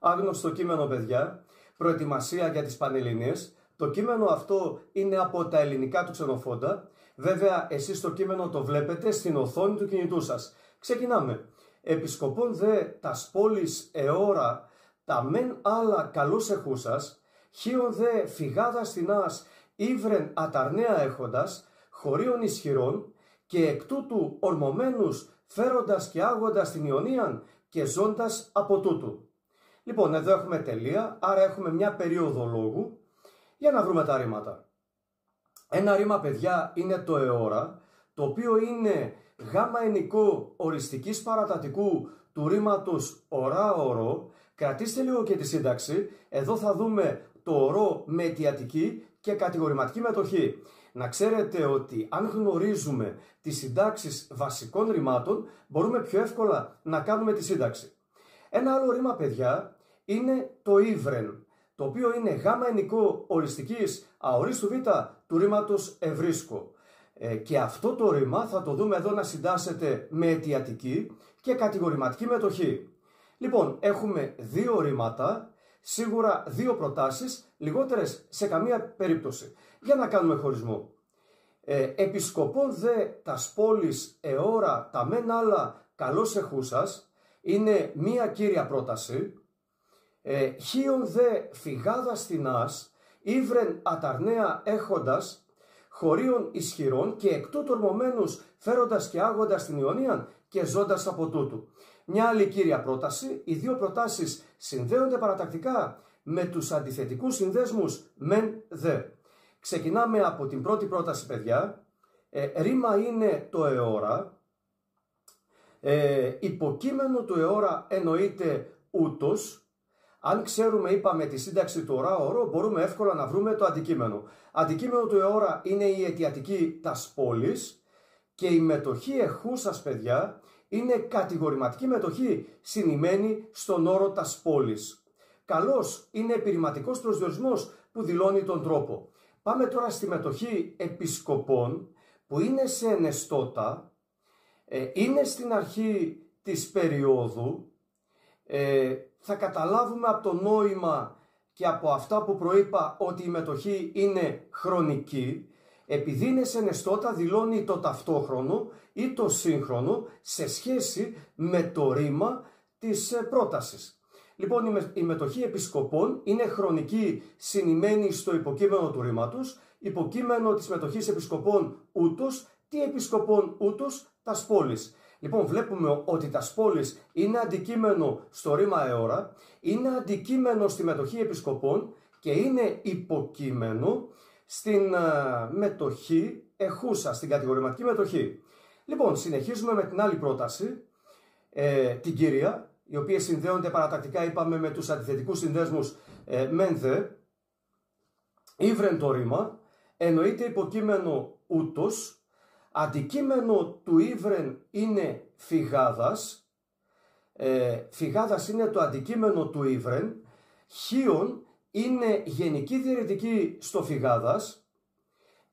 Άγνωστο κείμενο, παιδιά, προετοιμασία για τις Πανελληνίες. Το κείμενο αυτό είναι από τα ελληνικά του Ξενοφόντα. Βέβαια, εσείς το κείμενο το βλέπετε στην οθόνη του κινητού σας. Ξεκινάμε. Επισκοπών δε τας πόλης εώρα, τα μεν άλλα καλούς εχούσας, χίον δε φυγάδα στινάς, ύβρεν αταρνέα έχοντας, χωρίων ισχυρών, και εκ τούτου ορμωμένους φέροντας και άγοντας την Ιωνίαν και ζώντας από τούτου. Λοιπόν, εδώ έχουμε τελεία, άρα έχουμε μια περίοδο λόγου για να βρούμε τα ρήματα. Ένα ρήμα, παιδιά, είναι το εώρα, το οποίο είναι γάμα ενικό οριστικής παρατατικού του ρήματος ορά-ορό. Κρατήστε λίγο και τη σύνταξη. Εδώ θα δούμε το ορό με αιτιατική και κατηγορηματική μετοχή. Να ξέρετε ότι αν γνωρίζουμε τις συντάξεις βασικών ρημάτων, μπορούμε πιο εύκολα να κάνουμε τη σύνταξη. Ένα άλλο ρήμα, παιδιά, είναι το ύβρεν, το οποίο είναι γάμα ενικό οριστικής αορίστου β του ρήματος ευρίσκο. Και αυτό το ρήμα θα το δούμε εδώ να συντάσσεται με αιτιατική και κατηγορηματική μετοχή. Λοιπόν, έχουμε δύο ρήματα, σίγουρα δύο προτάσεις, λιγότερες σε καμία περίπτωση. Για να κάνουμε χωρισμό. Επισκοπών δε τας πόλης εώρα τα μεν άλλα καλώς εχούσας, είναι μία κύρια πρόταση. Χίον δε φυγάδα στινάς, ύβρεν αταρνέα έχοντας, χωρίων ισχυρών, και εκ τούτου ορμωμένους φέροντας και άγοντας την Ιωνίαν και ζώντας από τούτου. Μια άλλη κύρια πρόταση. Οι δύο προτάσεις συνδέονται παρατακτικά με τους αντιθετικούς συνδέσμους μεν δε. Ξεκινάμε από την πρώτη πρόταση, παιδιά. Ρήμα είναι το εώρα. Υποκείμενο του εώρα εννοείται ούτως. Αν ξέρουμε, είπαμε, τη σύνταξη του ορά-ορό, μπορούμε εύκολα να βρούμε το αντικείμενο. Αντικείμενο του εώρα είναι η αιτιατική τας πόλης και η μετοχή εχούσας, παιδιά, είναι κατηγορηματική μετοχή συνημμένη στον όρο τας πόλης. Καλώς είναι επιρρηματικός προσδιορισμός που δηλώνει τον τρόπο. Πάμε τώρα στη μετοχή επισκοπών, που είναι σε ενεστώτα, είναι στην αρχή της περίοδου. Θα καταλάβουμε από το νόημα και από αυτά που προείπα ότι η μετοχή είναι χρονική. Επειδή είναι σε ενεστώτα, δηλώνει το ταυτόχρονο ή το σύγχρονο σε σχέση με το ρήμα της πρότασης. Λοιπόν, η μετοχή επισκοπών είναι χρονική, συνημμένη στο υποκείμενο του ρήματος. Υποκείμενο της μετοχής επισκοπών ούτως. Τι επισκοπών ούτως? Τας πόλης. Λοιπόν, βλέπουμε ότι τας πόλης είναι αντικείμενο στο ρήμα εώρα, είναι αντικείμενο στη μετοχή επισκοπών και είναι υποκείμενο στην μετοχή εχούσα, στην κατηγορηματική μετοχή. Λοιπόν, συνεχίζουμε με την άλλη πρόταση, την κύρια, οι οποίες συνδέονται παρατακτικά, είπαμε, με τους αντιθετικούς συνδέσμους μεν δε. Ήβρεν το ρήμα, εννοείται υποκείμενο ούτως. Αντικείμενο του ύβρεν είναι φυγάδας. Φυγάδας είναι το αντικείμενο του ύβρεν. Χίον είναι γενική διαιρετική στο φυγάδας.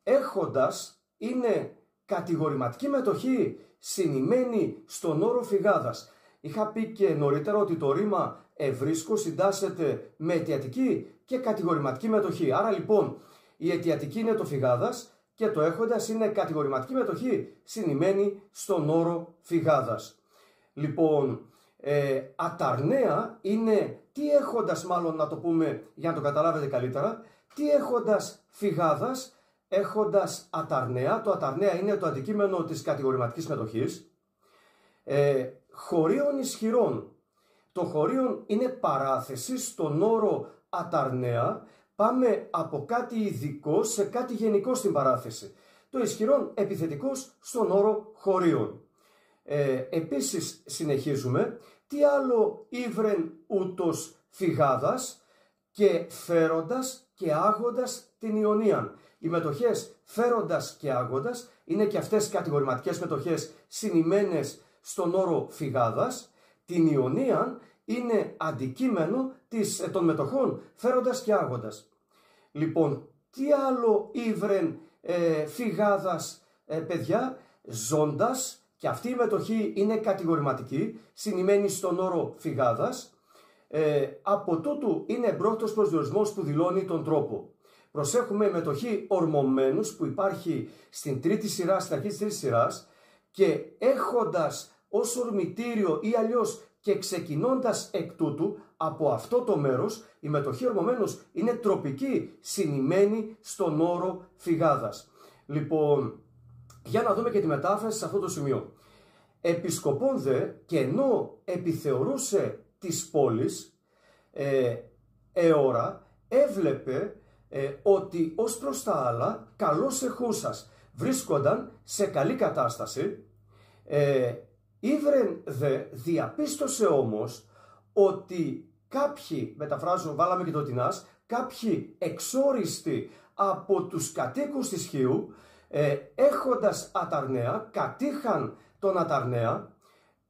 Έχοντας είναι κατηγορηματική μετοχή συνημμένη στον όρο φυγάδας. Είχα πει και νωρίτερα ότι το ρήμα ευρίσκο συντάσσεται με αιτιατική και κατηγορηματική μετοχή. Άρα λοιπόν η αιτιατική είναι το φυγάδας και το έχοντας είναι κατηγορηματική μετοχή συνημμένη στον όρο φυγάδας. Λοιπόν, αταρνέα είναι τι έχοντας, μάλλον να το πούμε για να το καταλάβετε καλύτερα, τι έχοντας φυγάδας, έχοντας αταρνέα. Το αταρνέα είναι το αντικείμενο της κατηγορηματικής μετοχής. Χωρίων ισχυρών. Το χωρίον είναι παράθεση στον όρο αταρνέα. Πάμε από κάτι ειδικό σε κάτι γενικό στην παράθεση. Το ισχυρόν επιθετικός στον όρο χωρίον. Επίσης συνεχίζουμε. Τι άλλο ύβρεν ούτως φυγάδας και φέροντας και άγοντας την Ιωνίαν. Οι μετοχές φέροντας και άγοντας είναι και αυτές κατηγορηματικές μετοχές συνημμένες στον όρο φυγάδας. Την Ιωνίαν είναι αντικείμενο των μετοχών φέροντας και άγοντας. Λοιπόν, τι άλλο ύβρεν φυγάδας, παιδιά? Ζώντας, και αυτή η μετοχή είναι κατηγορηματική, συνημμένη στον όρο φυγάδας. Από τούτου είναι εμπρόκτος προσδιορισμός που δηλώνει τον τρόπο. Προσέχουμε η μετοχή ορμωμένους που υπάρχει στην τρίτη σειρά, στην αρχή της τρίτης σειράς, και έχοντας ως ορμητήριο ή αλλιώς και ξεκινώντας εκ τούτου από αυτό το μέρος, η μετοχή ορμωμένους είναι τροπική, συνημμένη στον όρο φυγάδας. Λοιπόν, για να δούμε και τη μετάφραση σε αυτό το σημείο. Επισκοπών δε, και ενώ επιθεωρούσε τις πόλεις, εώρα, έβλεπε ότι ως προς τα άλλα καλώς εχούσας βρίσκονταν σε καλή κατάσταση. Ήβρεν δε, διαπίστωσε όμως ότι κάποιοι, μεταφράζω, βάλαμε και το τεινάς, κάποιοι εξόριστοι από τους κατοίκους της Χίου, έχοντας Αταρνέα, κατήχαν τον Αταρνέα,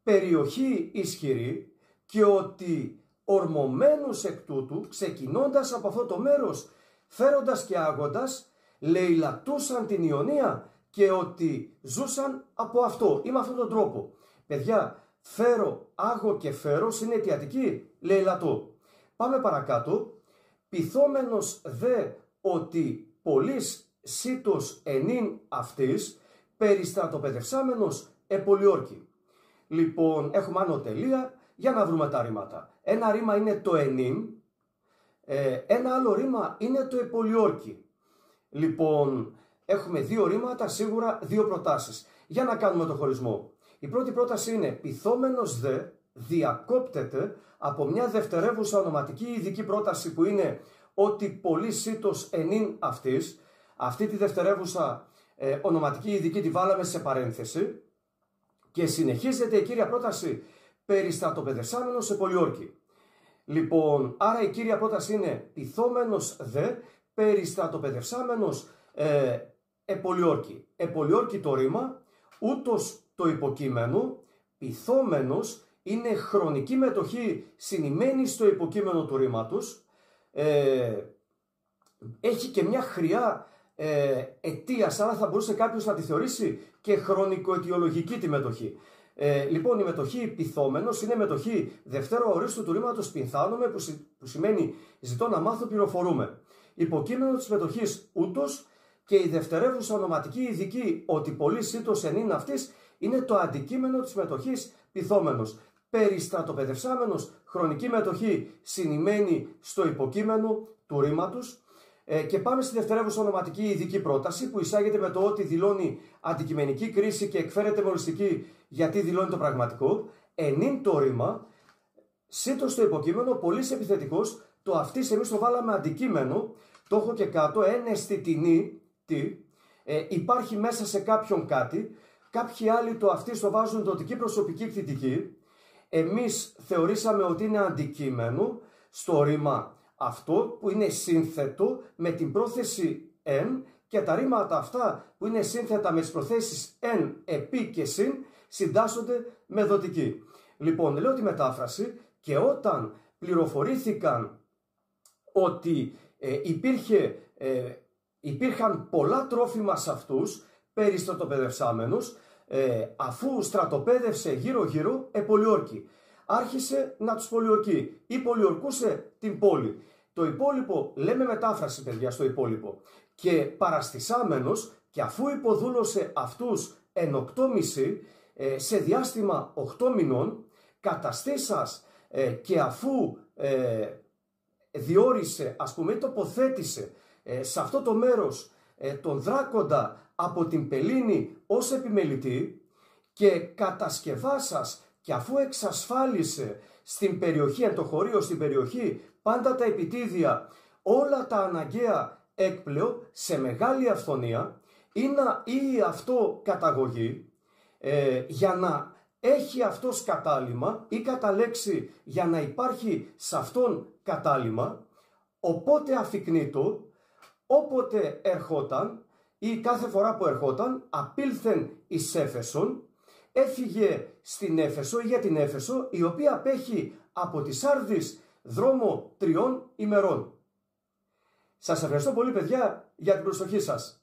περιοχή ισχυρή, και ότι ορμωμένους εκ τούτου, ξεκινώντας από αυτό το μέρος, φέροντας και άγοντας, λαιλατούσαν την Ιωνία, και ότι ζούσαν από αυτό ή με αυτόν τον τρόπο. Παιδιά, φέρω, άγω και φέρος είναι αιτιατική, λαιλατώ. Πάμε παρακάτω. Πειθόμενος δε ότι πολλής σύτος ενήν αυτής, περιστρατοπεδευσάμενος επολιόρκη. Λοιπόν, έχουμε άνω τελεία για να βρούμε τα ρήματα. Ένα ρήμα είναι το ενήν, ένα άλλο ρήμα είναι το επολιόρκη. Λοιπόν, έχουμε δύο ρήματα, σίγουρα δύο προτάσεις. Για να κάνουμε το χωρισμό. Η πρώτη πρόταση είναι πειθόμενος δε διακόπτεται από μια δευτερεύουσα ονοματική ειδική πρόταση που είναι ότι πολύ σύτος ενήν αυτής. Αυτή τη δευτερεύουσα ονοματική ειδική τη βάλαμε σε παρένθεση και συνεχίζεται η κύρια πρόταση περιστρατοπεδευσάμενος σε πολιόρκη. Λοιπόν, άρα η κύρια πρόταση είναι πειθόμενος δε περιστρατοπεδευσάμενος επολιόρκη. Επολιόρκη το ρήμα, ούτως το υποκείμενο, πειθόμενος είναι χρονική μετοχή συνημμένη στο υποκείμενο του ρήματος, έχει και μια χρειά αιτίας, άρα θα μπορούσε κάποιος να τη θεωρήσει και χρονικοαιτιολογική τη μετοχή. Λοιπόν, η μετοχή πειθόμενος είναι μετοχή δευτέρου ορίστου του ρήματος πυνθάνομαι, που σημαίνει ζητώ να μάθω, πληροφορούμε. Υποκείμενο της μετοχής ούτως, και η δευτερεύουσα ονοματική ειδική ότι πολύ σύτος ενήν αυτής είναι το αντικείμενο της μετοχής πειθόμενος. Περιστρατοπεδευσάμενος, χρονική μετοχή συνημμένη στο υποκείμενο του ρήματος. Και πάμε στη δευτερεύουσα ονοματική ειδική πρόταση που εισάγεται με το ότι δηλώνει αντικειμενική κρίση και εκφέρεται με οριστική γιατί δηλώνει το πραγματικό. Ενήν το ρήμα, σύτος στο υποκείμενο, πολύς επιθετικός, το αυτής εμείς το βάλαμε αντικείμενο, το έχω και κάτω, έναισθητινή, υπάρχει μέσα σε κάποιον κάτι, κάποιοι άλλοι το αυτής το βάζουν δοτική προσωπική εκθητική, εμείς θεωρήσαμε ότι είναι αντικείμενο στο ρήμα αυτό που είναι σύνθετο με την πρόθεση εν, και τα ρήματα αυτά που είναι σύνθετα με τις προθέσεις εν, επί και συν συντάσσονται με δοτική. Λοιπόν, λέω τη μετάφραση, και όταν πληροφορήθηκαν ότι υπήρχαν πολλά τρόφιμα σε αυτούς, περιστρατοπεδευσάμενους, αφού στρατοπέδευσε γύρω-γύρω επολιόρκη. Άρχισε να τους πολιορκεί ή πολιορκούσε την πόλη. Το υπόλοιπο, λέμε μετάφραση παιδιά στο υπόλοιπο, και παραστησάμενος, και αφού υποδούλωσε αυτούς εν 8,5 σε διάστημα 8 μηνών, καταστήσας και αφού διόρισε, ας πούμε, τοποθέτησε σε αυτό το μέρος τον δράκοντα από την πελήνη ως επιμελητή, και κατασκευάσας και αφού εξασφάλισε στην περιοχή, εν το χωρίο στην περιοχή, πάντα τα επιτίδια, όλα τα αναγκαία έκπλεο σε μεγάλη αυθονία, ή αυτό καταγωγή, για να έχει αυτός κατάλημα ή κατά λέξη για να υπάρχει σε αυτόν κατάλημα, οπότε αφικνήτω, όποτε ερχόταν ή κάθε φορά που ερχόταν, απήλθεν εις Έφεσον, έφυγε στην Έφεσο ή για την Έφεσο, η οποία απέχει από τη Σάρδης δρόμο 3 ημερών. Σας ευχαριστώ πολύ παιδιά για την προσοχή σας.